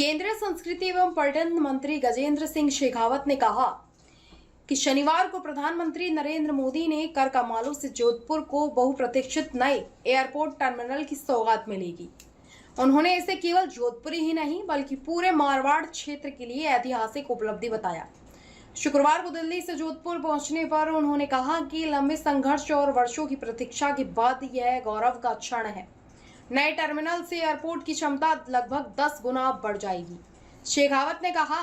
केंद्रीय संस्कृति एवं पर्यटन मंत्री गजेंद्र सिंह शेखावत ने कहा कि शनिवार को प्रधानमंत्री नरेंद्र मोदी ने कर कमालों से जोधपुर को बहुप्रतीक्षित नए एयरपोर्ट टर्मिनल की सौगात मिलेगी। उन्होंने इसे केवल जोधपुर ही नहीं बल्कि पूरे मारवाड़ क्षेत्र के लिए ऐतिहासिक उपलब्धि बताया। शुक्रवार को दिल्ली से जोधपुर पहुंचने पर उन्होंने कहा कि लंबे संघर्ष और वर्षों की प्रतीक्षा के बाद यह गौरव का क्षण है। नए टर्मिनल से एयरपोर्ट की क्षमता लगभग 10 गुना बढ़ जाएगी। शेखावत ने कहा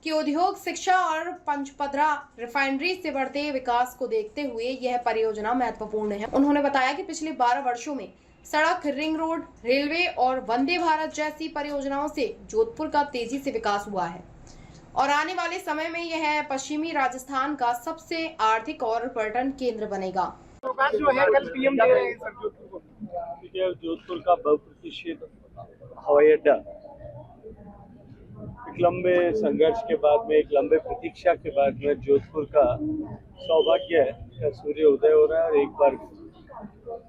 कि उद्योग, शिक्षा और पंचपदरा रिफाइनरी से बढ़ते विकास को देखते हुए यह परियोजना महत्वपूर्ण है। उन्होंने बताया कि पिछले 12 वर्षों में सड़क, रिंग रोड, रेलवे और वंदे भारत जैसी परियोजनाओं से जोधपुर का तेजी से विकास हुआ है और आने वाले समय में यह पश्चिमी राजस्थान का सबसे आर्थिक और पर्यटन केंद्र बनेगा। जो है कल पीएम दे रहे हैं सर जोधपुर को। जोधपुर का बहुप्रतीक्षित हवाई अड्डा एक लंबे संघर्ष के बाद में, एक लंबे प्रतीक्षा के बाद में जोधपुर का सौभाग्य है का सूर्य उदय हो रहा है। और एक बार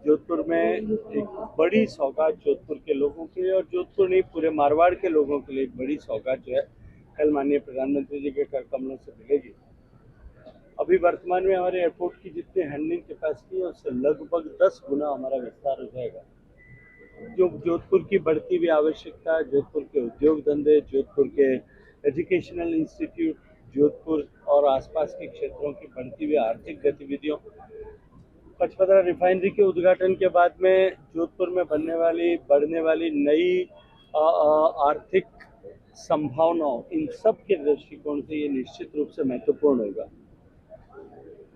जोधपुर में एक बड़ी सौगात जोधपुर के लोगों के लिए और जोधपुर नहीं पूरे मारवाड़ के लोगों के लिए एक बड़ी सौगात जो है कल माननीय प्रधानमंत्री जी के कर कमलों से मिलेगी। अभी वर्तमान में हमारे एयरपोर्ट की जितनी हैंडलिंग कैपेसिटी है उससे लगभग 10 गुना हमारा विस्तार हो जाएगा। जो जोधपुर की बढ़ती हुई आवश्यकता है, जोधपुर के उद्योग धंधे, जोधपुर के एजुकेशनल इंस्टीट्यूट, जोधपुर और आसपास के क्षेत्रों की बढ़ती हुई आर्थिक गतिविधियों, पंचपदरा रिफाइनरी के उद्घाटन के बाद में जोधपुर में बढ़ने वाली नई आर्थिक संभावनाओं, इन सब के दृष्टिकोण से ये निश्चित रूप से महत्वपूर्ण होगा।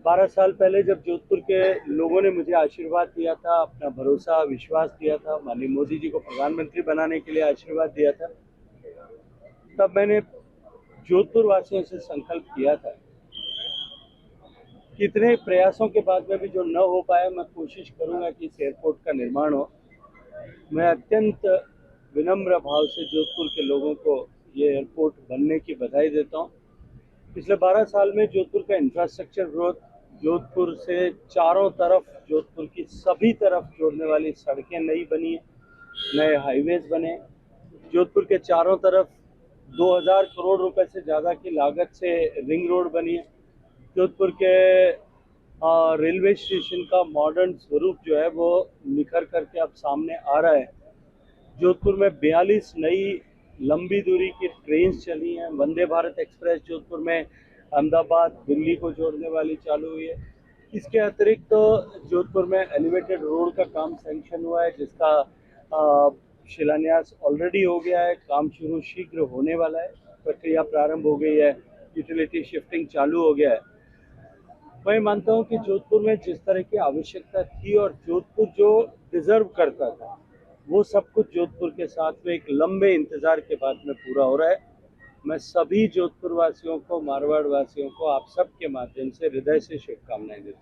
12 साल पहले जब जोधपुर के लोगों ने मुझे आशीर्वाद दिया था, अपना भरोसा विश्वास दिया था, माननीय मोदी जी को प्रधानमंत्री बनाने के लिए आशीर्वाद दिया था, तब मैंने जोधपुर वासियों से संकल्प किया था कितने प्रयासों के बाद में भी जो न हो पाया, मैं कोशिश करूंगा कि इस एयरपोर्ट का निर्माण हो। मैं अत्यंत विनम्र भाव से जोधपुर के लोगों को ये एयरपोर्ट बनने की बधाई देता हूँ। पिछले 12 साल में जोधपुर का इंफ्रास्ट्रक्चर ग्रोथ, जोधपुर से चारों तरफ जोधपुर की सभी तरफ जोड़ने वाली सड़कें नई बनी है, नए हाईवेज बने, जोधपुर के चारों तरफ 2000 करोड़ रुपए से ज़्यादा की लागत से रिंग रोड बनी है, जोधपुर के रेलवे स्टेशन का मॉडर्न स्वरूप जो है वो निखर करके अब सामने आ रहा है। जोधपुर में 42 नई लंबी दूरी की ट्रेन चली हैं। वंदे भारत एक्सप्रेस जोधपुर में अहमदाबाद, दिल्ली को जोड़ने वाली चालू हुई है। इसके अतिरिक्त तो जोधपुर में एलिवेटेड रोड का काम सैंक्शन हुआ है, जिसका शिलान्यास ऑलरेडी हो गया है। काम शुरू शीघ्र होने वाला है, प्रक्रिया प्रारंभ हो गई है, यूटिलिटी शिफ्टिंग चालू हो गया है। मैं मानता हूँ कि जोधपुर में जिस तरह की आवश्यकता थी और जोधपुर जो डिजर्व करता था, वो सब कुछ जोधपुर के साथ में एक लंबे इंतजार के बाद में पूरा हो रहा है। मैं सभी जोधपुर वासियों को, मारवाड़ वासियों को आप सब के माध्यम से हृदय से शुभकामनाएं देता हूँ।